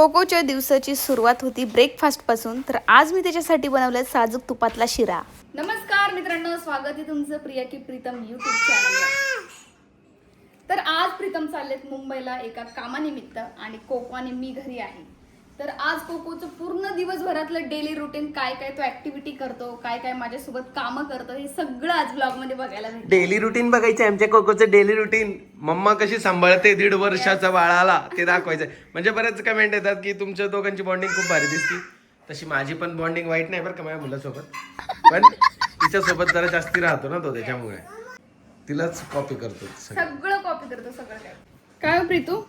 कोकोच्या दिवसाची सुरुवात होती ब्रेकफास्टपासून, तर आज मी त्याच्यासाठी बनवलं साजूक तुपातला शिरा. नमस्कार मित्रांनो, स्वागत आहे तुमचं प्रिया की प्रीतम यूट्यूब चॅनलवर. तर आज प्रीतम चाललेत मुंबईला एका कामानिमित्त आणि कोको आणि मी घरी आहे. तर आज कोकोचं पूर्ण दिवसभरातलं डेली रुटीन काय काय तो ऍक्टिव्हिटी करतो, काय काय माझ्यासोबत कामं करतो, हे सगळं आज ब्लॉग मध्ये बघायला भेटेल. डेली रुटीन बघायचं आमच्या कोकोचं डेली रुटीन. मम्मा कशी सांभाळते 1.5 वर्षाचा बाळाला ते दाखवायचं. म्हणजे बरेच कमेंट येतात की तुमच्या दोघांची बॉन्डिंग खूप भारी दिसती. तशी माझी पण बॉन्डिंग वाईट नाही बरं का माझ्या मुलासोबत, पण तिच्यासोबत जरा जास्ती राहतो ना तो, त्याच्यामुळे तिलाच कॉपी करतो. सगळं कॉपी करतो सगळं. काय हो प्रीतू,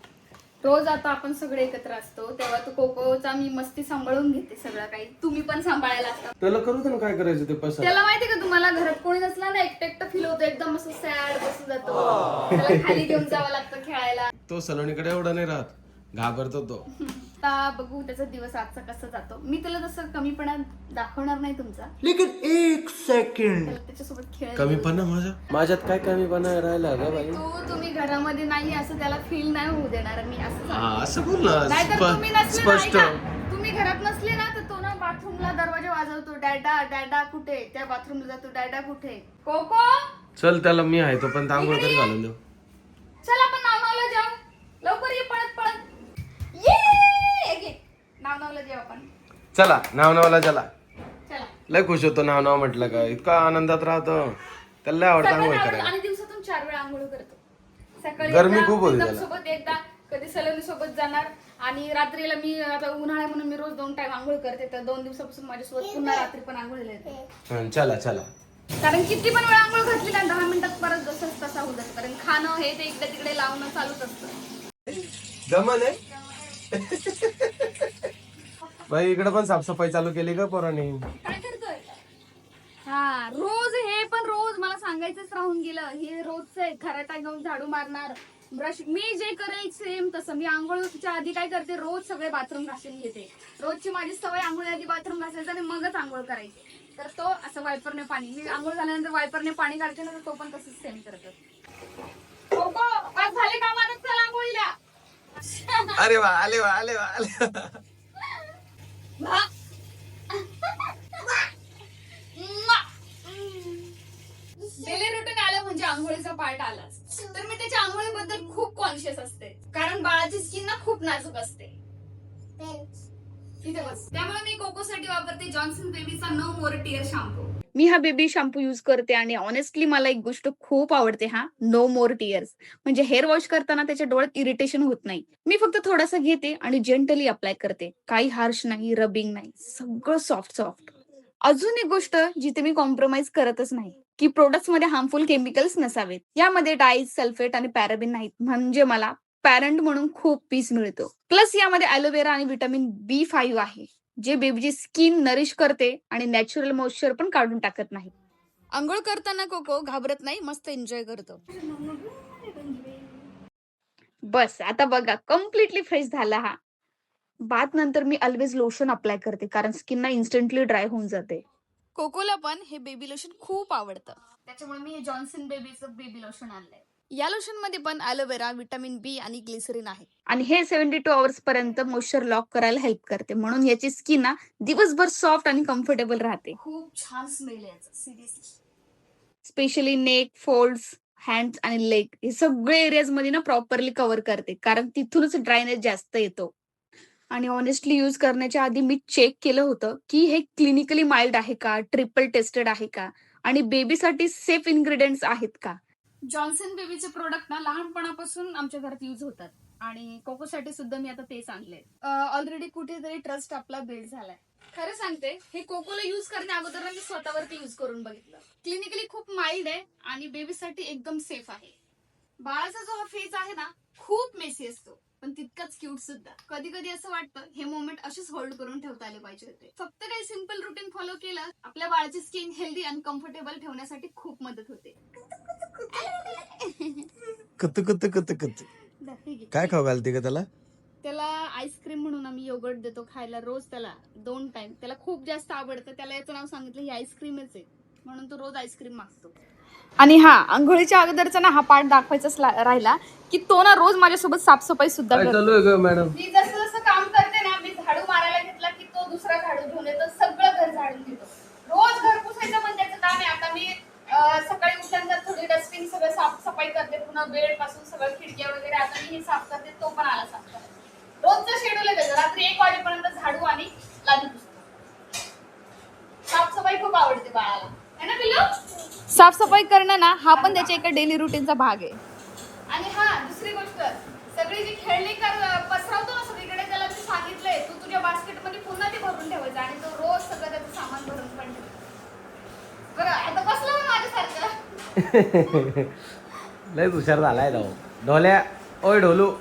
रोज आता आपण सगळे एकत्र असतो तेव्हा तू कोकोचा मी मस्ती सांभाळून घेते सगळं काही, तुम्ही पण सांभाळायला असता. त्याला करू दे ना, काय करायचं ते पसंत. त्याला माहितीये का तुम्हाला घरात कोणी नसला ना एकटं फील होतं, एकदम असं सॅड बसून जातो. त्याला खाली घेऊन जावं लागतं खेळायला. तो सलोनीकडे एवढा नाही राहत, घाबरतो तो. आता बघू त्याचा दिवस आजचा कसा जातो. मी त्याला तसं कमीपणा दाखवणार नाही तुमचा, लेकिन 1 सेकंड त्याला त्याच्यासोबत खेळ. कमीपणा माझ्यात काय कमीपणा राहिला ग बाई? तुम्ही घरामध्ये नाही असं त्याला फील नाही होऊ देणार मी, असं असं बोल ना, नाहीतर तुम्ही नसले स्पष्ट. ना, तुम्ही घरात नसले ना तर तो ना बाथरूमला दरवाजा वाजवतो, डॅडा डॅडा कुठे, त्या बाथरूमला जातो, डॅडा कुठे, कोको चल त्याला मी आहे तो पण तांगोळ तरी घालून देऊ. चल आपण नावनावला जाऊ, लवकर ये पळत पळत. ये नावनावला जाऊ आपण. चला नावनावला चला. चला लय खुश होतो नाव म्हटलं का, इतका आनंदात राहतो. त्याला लय आवडतं आंघोळ करायला. आणि दिवसातून 4 वेळा आंघोळ करतो. सकाळी गरमी खूप होती त्याला. सोबत एकदा, कधी सलोनी सोबत जाणार, आणि रात्रीला मी आता उन्हाळा म्हणून मी रोज 2 टाइम आंघोळ करते, तर 2 दिवसापासून माझ्यासोबत पुन्हा रात्री पण आंघोळीला येते. चला चला. कारण किती पण वेळा आंघोळ घातली ना 10 मिनिटात परत जसंच तसा होत असतं. कारण खाणं हे ते इकडे तिकडे लावणं चालूच असतं. जमन आहे बाई. इकडे पण साफसफाई चालू केली का पोरांनी? काय करतोय? हा रोज हे पण रोज मला सांगायचंच राहून गेलं. हे रोजचं आहे, खराटा घेऊन झाडू मारणार, ब्रश. मी जे करेल सेम तसं. मी आंघोळच्या आधी काय करते, रोज सगळे बाथरूम घासून घेते. रोजची माझी सवय आंघोळी आधी बाथरूम घासायचं आणि मगच आंघोळ करायची. तर तो असं वायपरने पाणी, मी आंघोळ झाल्यानंतर वायपरने पाणी काढते ना, तर तो पण तसंच सेम करतो. कोको आज झाले कामात, चल आंघोळीला. अरे वा, आले वा आले वा आले. डेली रुटीन आलं म्हणजे आंघोळीचा पार्ट आलाच. तर मी त्याच्या आंघोळीबद्दल खूप कॉन्शियस असते, कारण बाळाची स्किन ना खूप नाजूक असते. इथे बस. त्यामुळे मी कोकोसाठी वापरते जॉन्सन बेबीचा नो मोर टिअर शॅम्पू. मी हा बेबी शॅम्पू युज करते आणि ऑनेस्टली मला एक गोष्ट खूप आवडते, हा नो मोर टिअर्स. म्हणजे हेअर वॉश करताना त्याच्या डोळ्यात इरिटेशन होत नाही. मी फक्त थोडासा घेते आणि जेंटली अप्लाय करते. काही हार्श नाही, रबिंग नाही, सगळं सॉफ्ट सॉफ्ट. अजून एक गोष्ट जिथे मी कॉम्प्रोमाइज करतच नाही, की प्रोडक्ट्स मध्ये हार्मफुल केमिकल्स नसावेत. यामध्ये डाईज, सल्फेट आणि पॅराबिन नाहीत. म्हणजे मला पॅरंट म्हणून खूप पीस मिळतो. प्लस यामध्ये ॲलोवेरा आणि व्हिटॅमिन B5 आहे, जे बेबीची स्किन नरिश करते आणि नॅचरल मॉइश्चर पण काढून टाकत नाही. आंघोळ करताना कोको घाबरत नाही, मस्त एन्जॉय करतो. बस आता बघा, कम्प्लिटली फ्रेश झाला हा. बाथ नंतर मी ऑलवेज लोशन अप्लाय करते, कारण स्किन ना इन्स्टंटली ड्राय होऊन जाते. कोकोला पण हे बेबी लोशन खूप आवडतं, त्याच्यामुळे मी हे जॉन्सन बेबीचं बेबी लोशन आणलंय. या लोशन मध्ये पण ॲलोवेरा, व्हिटॅमिन B आणि ग्लिसरीन आहे, आणि हे 72 आवर्स पर्यंत मॉइश्चर लॉक करायला हेल्प करते. म्हणून याची स्किन ना दिवसभर सॉफ्ट आणि कम्फर्टेबल राहते. खूप छान स्मेल आहे याचा, seriously. Specially neck, folds, hands आणि लेग हे सगळे एरियाज मध्ये ना प्रॉपरली कव्हर करते, कारण तिथूनच ड्रायनेस जास्त येतो. आणि ऑनेस्टली यूज करण्याच्या आधी मी चेक केलं होतं की हे क्लिनिकली माइल्ड आहे का, ट्रिपल टेस्टेड आहे का, आणि बेबीसाठी सेफ इन्ग्रेडियंट्स आहेत का. जॉन्सन बेबीचे प्रोडक्ट ना लहानपणापासून आमच्या घरात यूज होतात, आणि कोकोसाठी सुद्धा मी आता तेच आणले. ऑलरेडी कुठेतरी ट्रस्ट आपला बिल्ड झालाय. खरं सांगते, हे कोकोला युज करण्या अगोदर मी स्वतःवरती युज करून बघितलं. क्लिनिकली खूप माइल्ड आहे आणि बेबीसाठी एकदम सेफ आहे. बाळाचा जो हा फेज आहे ना, खूप मेसी असतो, पण तितकाच क्यूट सुद्धा. कधी कधी असं वाटतं हे मोमेंट असेच होल्ड करून ठेवता आले पाहिजे होते. फक्त काही सिंपल रुटीन फॉलो केलं, आपल्या बाळाची स्किन हेल्दी आणि कम्फर्टेबल ठेवण्यासाठी खूप मदत होते. कुतू कुतू कुतू कुतू. काय खाऊ घालते का त्याला? त्याला आईस्क्रीम म्हणून आम्ही योगर्ट देतो खायला रोज, त्याला 2 टाइम. त्याला खूप जास्त आवडतं. त्याला याचं नाव सांगितलं ही आईस्क्रीमच आहे, म्हणून तो रोज आईस्क्रीम मागतो. आणि हा आंघोळीच्या अगोदरचा ना हा पार्ट दाखवायचाच राहिला, की तो ना रोज माझ्यासोबत साफसफाई सुद्धा करतो. मॅडम मी जसं जसं काम करते ना रुटीन सगळं साफसफाई करते, पुन्हा बेड पासून सगळं खिडक्या वगैरे आता मी हे साफ करते, तो पण आला साफ करायला. रोजचं शेड्यूल आहे त्याचं. रात्री 1 वाजेपर्यंत झाडू आणि लादी पुसते. साफसफाई खूप आवडते बाळाला, है ना पिल्लू? साफसफाई करणं ना हा पण त्याच्या एका डेली रुटीनचा भाग आहे. आणि हा दुसरी गोष्ट, सगळी जी खेळणी पसरवतो ना सगळीकडे, त्याला मी सांगितलंय तू तुझ्या बास्केटमध्ये पुन्हा ते भरून ठेवायचं आणि तो रोज सगळं त्याचं सामान भरून पण ठेवतो. बघा आता बसला ना माझ्यासारखं. लय हुशार झालाय जाऊ. ढोल्या, ओय ढोलू.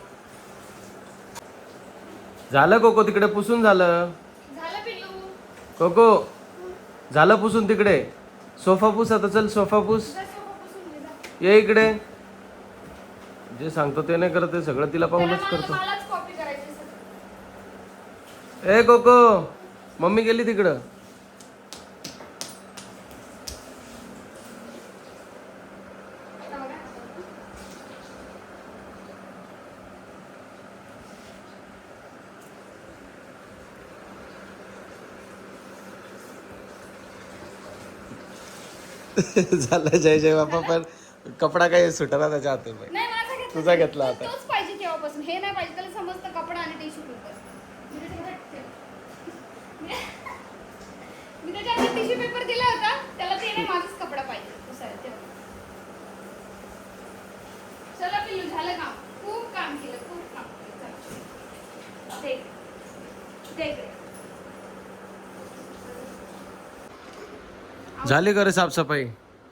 झालं कोको तिकडे पुसून झालं. झालं पिल्लू. कोको झालं पुसून तिकडे. सोफा पुस आता, चल सोफा पुस. जा सोफा पुसून घे जा. ये इकडे. जे सांगतो ते नाही करत, सगळं तिला पाहूनच करतो. मलाच कॉपी करायची सगळं. ए कोको, मम्मी गेली तिकडं. आता बघा. झालं जय जय बापा, पण कपडा काही सुटला त्याच्या हातून. नाही माझा घेतला. तुझा घेतला आता. तोच पाहिजे तेव्हापासून. हे नाही पाहिजे त्याला, समजतं कपडा आणि टिश्यू पेपर. मी त्याच्या हातात टिश्यू पेपर दिला होता, त्याला ते नाही माझाच कपडा पाहिजे पुसायला तेव्हा. चला पिल्लू, झालं काम. खूप काम केलं, खूप काम केलं. चला दे इकडे. झाली का रे साफसफाई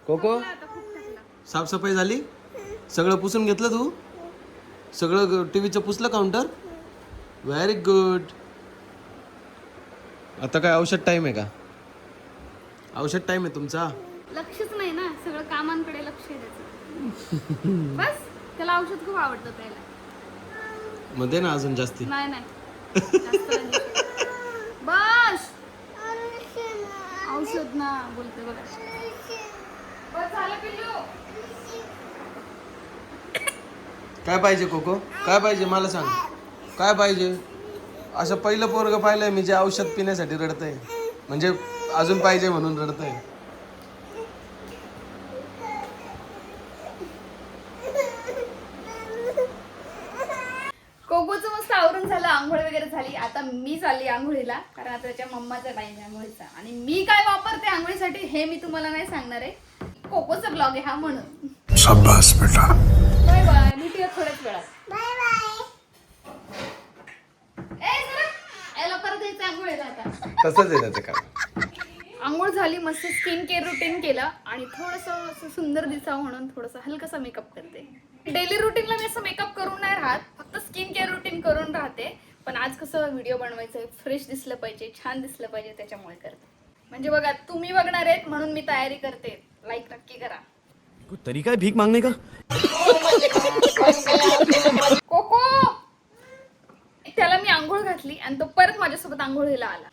कोको? आता खूप थकला. साफसफाई झाली? सगळं पुसून घेतलं तू? सगळं टीव्हीचं पुसलं काउंटर? Very good. आता काय औषध टाइम आहे का? औषध टाइम आहे तुमचा? लक्षच नाही ना, सगळं कामांकडे लक्ष आहे त्याचं. बस त्याला औषध खूप आवडतं प्यायला. मध्ये ना अजून जास्ती. नाही जास्त नाही. बस औषध ना बोलते बघा. बस झालं पिल्लू. काय पाहिजे कोको? काय पाहिजे मला सांग. काय पाहिजे? असं पहिलं पोरग पाहिलंय मी जे औषध पिण्यासाठी रडतंय, म्हणजे अजून पाहिजे म्हणून रडतंय. कोकोचं मस्त आवरून झालं, आंघोळ वगैरे झाली. आता मी चालली आंघोळीला, कारण आता त्याच्या मम्माचा टाइम आहे आंघोळीचा. आणि मी काय वापरते आंघोळीसाठी हे मी तुम्हाला नाही सांगणार आहे. कोकोचा ब्लॉग आहे हा म्हणून. शाबास बेटा. बाय बाय, भेटूया थोड्याच वेळात. Bye bye. याला परत यायचं आंघोळीला आता. तसंच आहे त्याचं काम. आंघोळ झाली, मस्त स्किन केअर रुटीन केलं आणि थोडंसं असं सुंदर दिसावं म्हणून थोडंसं हलकासा मेकअप करते. डेली रुटीनला मी असं मेकअप करून नाही राहत, फक्त स्किन केअर रुटीन करून राहते. पण आज कसं व्हिडिओ बनवायचं, फ्रेश दिसलं पाहिजे, छान दिसलं पाहिजे, त्याच्यामुळे करते. म्हणजे बघा, तुम्ही बघणार आहेत म्हणून मी तयारी करते. लाईक नक्की करा. कोई तरीका है भीख मांगने का? कोको, त्याला मी आंघोळ घातली आणि तो परत माझ्यासोबत आंघोळीला आला.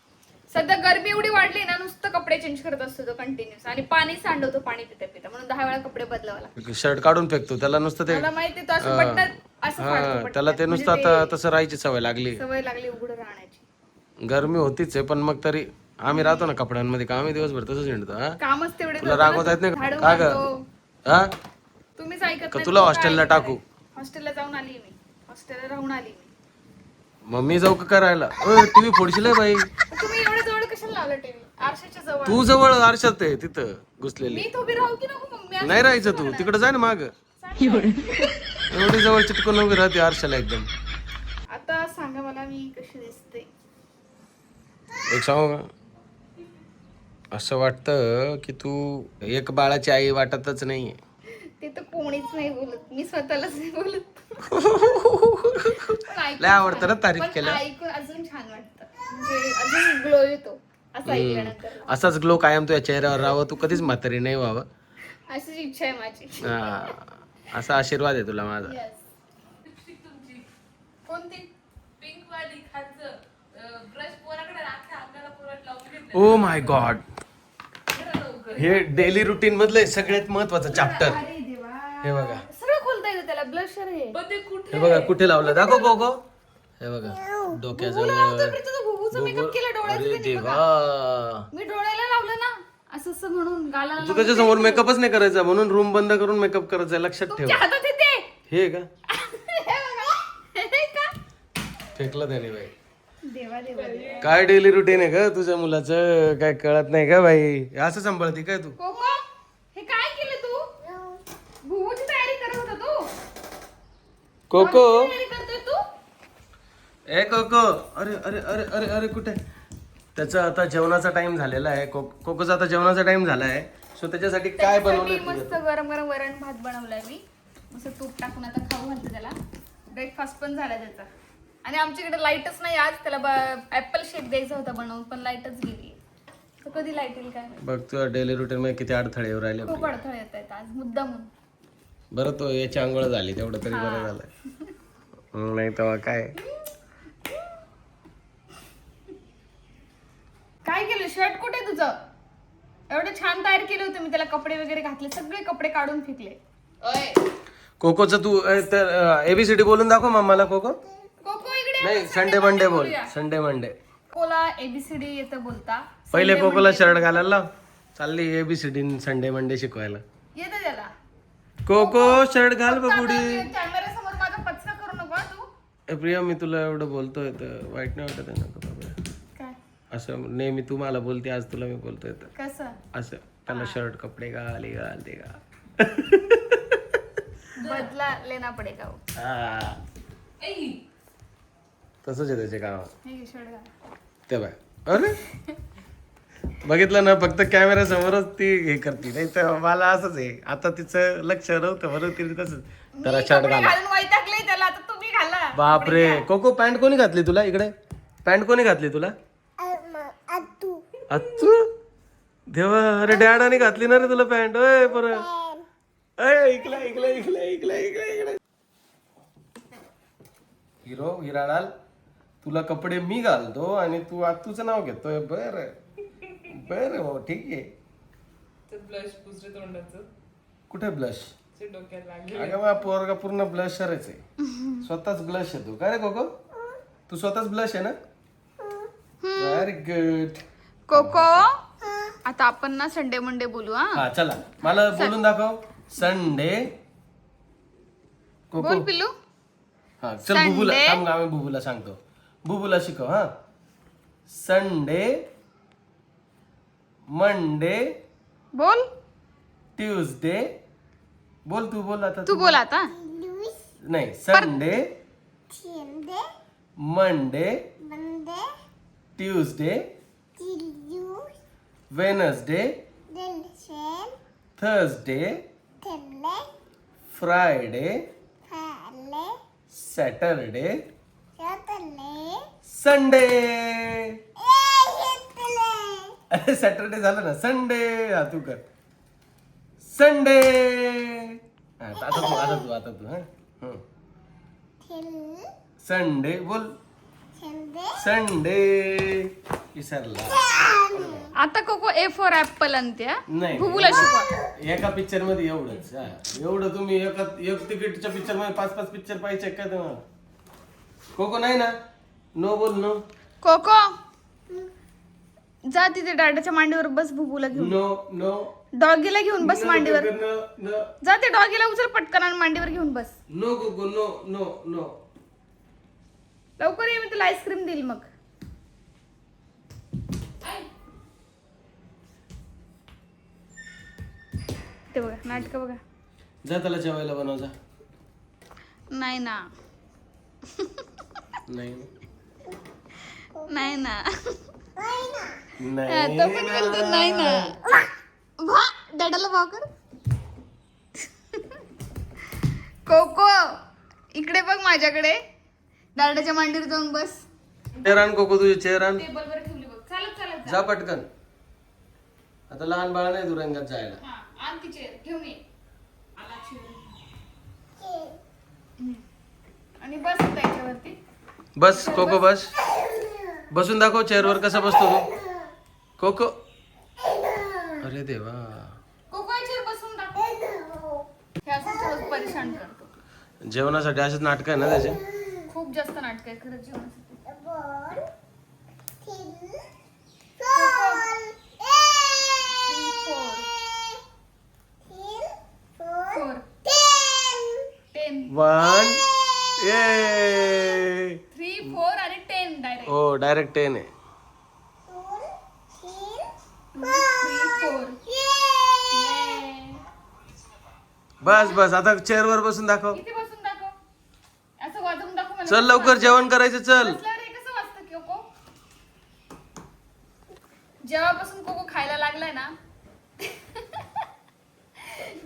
सध्या गरमी एवढी वाढली ना, नुसतं कपडे चेंज करत असतो तो कंटिन्यूस. आणि पाणी सांडवतो पाणी पिता पिता, म्हणून 10 वेळा कपडे बदलावं लागतं. शर्ट काढून फेकतो त्याला नुसतं ते. मला माहिती तो असं बटन असं फाडतो पटकन. त्याला ते नुसतं म्हणजे आता तसं राहायची सवय लागली. सवय लागली उघडं राहण्याची. गरमी होतीच आहे, पण मग तरी आम्ही राहतो ना कपड्यांमध्ये, का आम्ही दिवसभर तसंच हिंडतो. हा कामच तेवढे तुला रागवता येत नाही झाडू का ग? मारतो. हा तुम्हीच ऐकत का नाही. तुला तो हॉस्टेलला काय टाकू? हॉस्टेलला जाऊन आली मी. हॉस्टेलला राहून आली मी. मम्मी जाऊ का करायला? टीव्ही फोडशील बाई. तुम्ही एवढ्या जवळ कशाला लावलं टीव्ही? आरशाच्या जवळ. तू जवळ आरशात आहे तिथं घुसलेली. मी उभी राहू की नको मग? मी नाही राहायचं तू तिकडे जाय ना माग. एवढी जवळ चिटकून उभी राहते आरशाला एकदम. आता सांगा मला मी कशी दिसते? एक सांगू का, असं वाटतं की तू एक बाळाची आई वाटतच नाहीये. ते तर कोणीच नाही बोलत, मी स्वतःलाच नाही बोलत. लय आवडतं ना तारीफ केलं. ऐकून अजून छान वाटतं, म्हणजे अजून ग्लो येतो असं ऐकल्यानंतर. असाच ग्लो कायम तुझ्या चेहऱ्यावर राहावं, तू कधीच म्हातारी नाही व्हावं. अशीच इच्छा आहे माझी. असा आशीर्वाद आहे तुला माझा. कोणती? पिंक वाली खायचं ब्रश पोराकडे राखा, आपल्याला पोरात लावून घेतलं. ओ माय गॉड, हे डेली रुटीन मधलं सगळ्यात महत्वाचं चॅप्टर. अरे देवा, हे बघा, सगळं खोलता येतं त्याला. ब्लशर हे पण ते कुठे हे बघा कुठे लावलं, दाखव कोको. हे बघा डोक्याजवळ. मेकअप केला डोळ्यात. अरे देवा, मी डोळ्याला लावलं ना, असं असं म्हणून गाला तू त्याच्या समोर मेकअपच नाही करायचा, म्हणून रूम बंद करून मेकअप करायचा, लक्षात ठेव. हातात येते हे का हे का? फेकलं त्याने बाई. देवा देवा देवा. काय डेली रुटीन आहे का तुझ्या मुलाचं, काय कळत नाही का बाई? असं सांभाळते काय तू? कोको हे काय केलं तू? भुवूची तयारी करत होता तू? कोको, तयारी करतोय तू? ए कोको, अरे अरे अरे अरे अरे कुठे? त्याचा आता जेवणाचा टाइम झालेला आहे. कोकोचा आता जेवणाचा टाइम झाला आहे. सो त्याच्यासाठी काय त्याच्यासाठी बनवलं? मस्त गरम गरम वरण भात बनवलाय मी. मस्त तूप टाकून आता खाऊ घालते त्याला. ब्रेकफास्ट पण झाला त्याचा. आणि आमच्याकडे लाईटच नाही आज. त्याला ऍपल शेक द्यायचा होता बनवून, पण लाईटच गेली. तर कधी लाईट येईल काय माहिती. बघ तुझ्या डेली रुटीन मध्ये किती अडथळे येऊ राहिले. खूप अडथळे येत आहेत आज मुद्दामून. बरं तो याची आंघोळ झाली तेवढं तरी बरं झालं. नाही तेव्हा काय काय केलं? शर्ट कुठे आहे तुझं? एवढं छान तयार केले होते मी, त्याला कपडे वगैरे घातले, सगळे कपडे काढून फेकले. कोकोचं तू तर एबीसीडी बोलून दाखव मम्माला. कोको कोको इकडे नाही, संडे मंडे बोल. संडे मंडे कोला एबीसीडी येतं बोलता. पहिले कोकोला शर्ट घालायला लाव. चालली एबीसीडी संडे मंडे शिकवायला. येतं त्याला. कोको शर्ट घाल बबुडी. कॅमेरा समोर माझा पचका करू नको तू. ए प्रिया, मी तुला एवढं बोलतोय तर वाईट नाही वाटत आहे ना का बाबा? काय असं नेहमी तू मला बोलते, आज तुला मी बोलतोय तर कसं? असं त्याला शर्ट कपडे घाल, हे घाल, ते घाल. बदला लेना पडेगा वो. हा. तसंच आहे त्याचे काम. हे घे शर्ट घाल. ते बाय, अरे बघितलं ना, फक्त कॅमेरा समोरच ती हे करते. नाही तर मला असंच आहे. आता तिचं लक्ष नव्हतं म्हणून तिने तसंच त्याला शर्ट कपडे घाला. घालून वैतागले त्याला, आता तुम्ही घाला. बापरे कोको, पॅन्ट कोणी घातली तुला? इकडे पॅन्ट कोणी घातली तुला? अत्तू. देवा, अरे डॅडाने घातली ना रे तुला पॅन्ट. ओय परत ऐकला ऐकला ऐकला ऐकला ऐकला ऐकला. हिरो हिरालाल, तुला कपडे मी घालतो आणि तू आत्तूचं नाव घेतोय. बर बर हो, ठीक आहे. ब्लश पुसरे तोंडाचं कुठे ब्लश? ते डोक्याला लागले. अगं बा, पोरगा पूर्ण ब्लशरच आहे. स्वतःच ब्लश आहे तू. काय रे कोको, तू स्वतःच ब्लश आहे ना? Very good. कोको आता आपण ना संडे मंडे बोलू. हा चला, मला बोलून दाखव. संडे. बोल कोको पिल्लू. हा चल. बुबूला थांब, आम्ही बुबूला सांगतो. बुबूला शिकव. हा, संडे, मंडे, बोल. ट्यूजडे. बोल तू, बोल आता. तू बोल आता. नाही, Sunday, Monday, Tuesday, Wednesday, Thursday, Friday, Saturday, Sunday. अरे सॅटरडे झालं ना, संडे. हा तू कर संडे. आता तू हा. संडे बोल. संडे विसरला. आता कोको ए फॉर ऍपल आणते. नाही, भुबूला शिकवा. एका पिक्चर मध्ये एवढंच. हा, एवढं तुम्ही एक तिकीटच्या पिक्चर मध्ये 5-5 पिक्चर पाहिजे काय तुम्हाला? कोको नाही ना, नो बोल. नो कोको जा तिथे डॅडाच्या मांडीवर बस. भुबूला घेऊन, नो नो. डॉगीला घेऊन बस मांडीवर. नो जा ते डॉगीला उचल पटकन आणि मांडीवर घेऊन बस. No Koko, no no no. लवकर ये, मी तुला आईस्क्रीम देईल मग. ते बघा नाटक बघा. जा त्याला जेवायला बनव जा. नाही ना, नाही नाही ना. नाही तो पण बोलतो नाही ना. डॅडाला भाव कर. कोको इकडे बघ माझ्याकडे. डॅडाच्या मांडीवर जाऊन बस. चेअर आण कोको, तुझी चेअर आण. टेबलवर ठेवली बघ. चालत चालत जा पटकन. आता लहान बाळ नाही तू रंगात जायला. हा, आण ती चेअर घेऊन ये. आला चेअर. आणि बस त्याच्यावरती. बस कोको बस. बसून दाखव चेअरवर कसा बसतो तू. कोको, अरे देवा. कोको याच्यावर बसून दाखव. हे असं थोडं परेशान करतो. जेवणासाठी असेच नाटक आहे ना त्याचे. खूप जास्त नाटक आहे खरंच जेवणासाठी. 10 डायरेक्ट. हो डायरेक्ट 10 आहे. 3 4. बस बस आता चेअर वर बसून दाखव. इथे बसून दाखव. असं वाजवून दाखव मला. चल लवकर जेवण करायचं चल. बसल्यावर हे कसं वाजतं कोको? जेव्हापासून कोको खायला लागलाय ना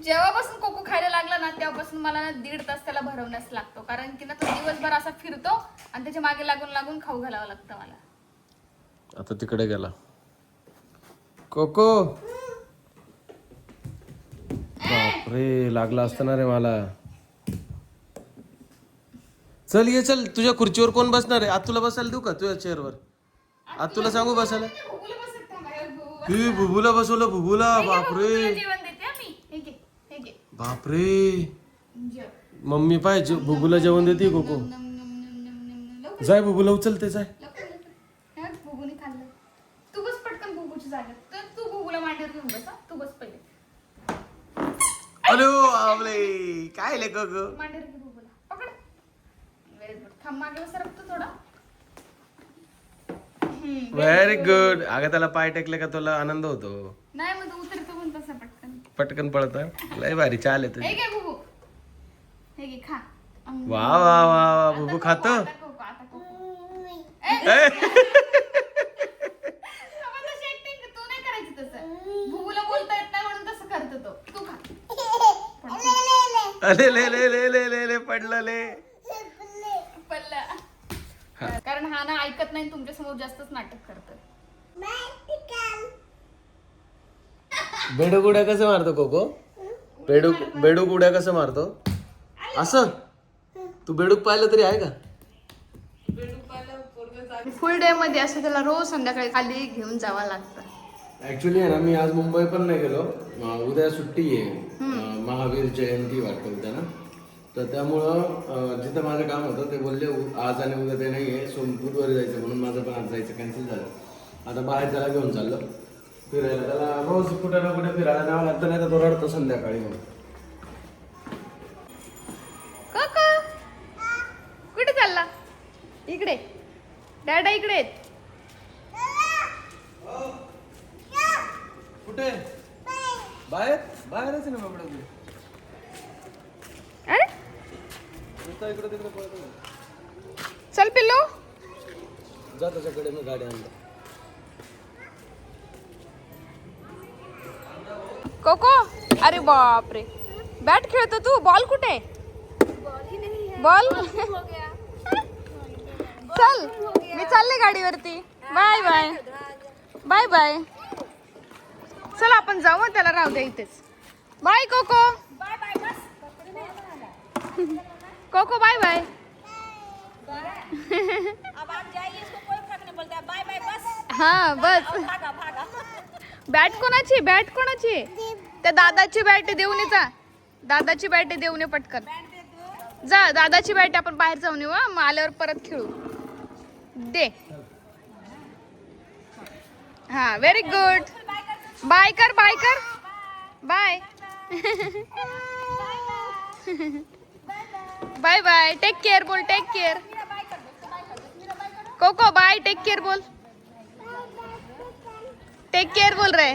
जेव्हापासून कोको खायला लागला ना तेव्हापासून मला ना 1.5 तास त्याला भरवण्यास लागतो, कारण की ना तो दिवसभर असा फिरतो आणि त्याच्या मागे लागून लागून खाऊ घालावं लागतं मला. आता तिकडे गेला कोको. बापरे लागला असताना रे मला. चल ये चल, तुझ्या खुर्चीवर कोण बसणार आहे? आज तुला बसायला देऊ का तुझ्या चेअरवर? आज तुला सांगू बसायला? भुबुला बसत थांबा, हे भुबू बस. ही बुबुला बसवलं बुबुला. हे घे, भुबू, बापरे तुला जेवण देते हा मी. हे घे, हे घे. बापरे जेव. मम्मी पाहिजे बुबुला जेवण देते कोको. नम, नम, नम, नम, नम, लवकर, जाय बुबुला उचलते जाय. लवकर, लवकर. हे भुबूने खाल्लं. तू बस पटकन भुबूच्या जागेत. तर तू भुबूला मांडीवर घेऊन बस हा. तू बस पहिले. अरे आवले काय ले कोको. मांडीवर घे भुबूला. पकड. Very good. थांब मागे बस सरकतो थोडा. Very good. अगं त्याला पाय टेकले का तुला आनंद होतो. नाही मग तू उतरतो पण तसा पटकन. पटकन पळत लय भारी चाल आहे तुझी. हे घे भुबू. हे घे खा. वा वा वा वा बुबू खातो. आता कोको, आता कोको. बाबा तशी acting तू नाही करायची तसं. भुबूला बोलता येत नाही म्हणून तसं करतो तो. तू खा. अरे ले ले ले ले ले ले पडलं ले. पल्ला. कारण हा ना ऐकत नाही, तुमच्या समोर जास्तच नाटक करतो. बेडूक उड्या कसं मारतो कोको? बेडूक उड्या कसं मारतो? असं तू बेडूक पाहिलं तरी आहे का? फुल डे मध्ये असं त्याला रोज संध्याकाळी खाली घेऊन जावं लागतं. ऍक्च्युली आहे ना मी आज मुंबई पण नाही गेलो. उद्या सुट्टी आहे. महावीर जयंती वाटतं उद्या ना, तर त्यामुळं जिथं माझं काम होतं ते बोलले आज आणि उद्या ते नाही आहे, सो बुधवारी जायचं म्हणून माझं पण आज जायचं कॅन्सल झालं. आता बाहेर त्याला घेऊन चाललो फिरायला. त्याला रोज कुठे ना कुठे फिरायला न्यावं लागतं, नाही तर तो रडतो संध्याकाळी. मग काका कुठे चालला? इकडे डॅडा इकडे आहेत. कुठे बाहेर? बाहेरच ना बाबडा. अरे इकडे तिकडे पळतो. चल पिल्लू. जा त्याच्याकडे, मी गाडी आणली. कोको अरे बापरे बॅट खेळतो तू. बॉल कुठे? बॉल चल मी चालले गाडीवरती. Bye bye bye bye. चल आपण जाऊ, त्याला राहू दे इथेच. Bye Coco. Coco bye bye. अब आप जाइए, इसको कोई फर्क नहीं पड़ता है। बाय बाय बस। हा बस. भागा भागा। बॅट कोणाची? बॅट कोणाची? त्या दादाची बॅट देऊन ये जा. दादाची बॅट देऊन ये पटकन. जा दादाची बॅट आपण बाहेर जाऊन येऊ. मग आल्यावर परत खेळू. दे. हा व्हेरी गुड. बाय कर बाय कर. Bye bye bye. Take care बोल. Take care. Koko bye. Take care बोल. टेक केअर बोल रहे.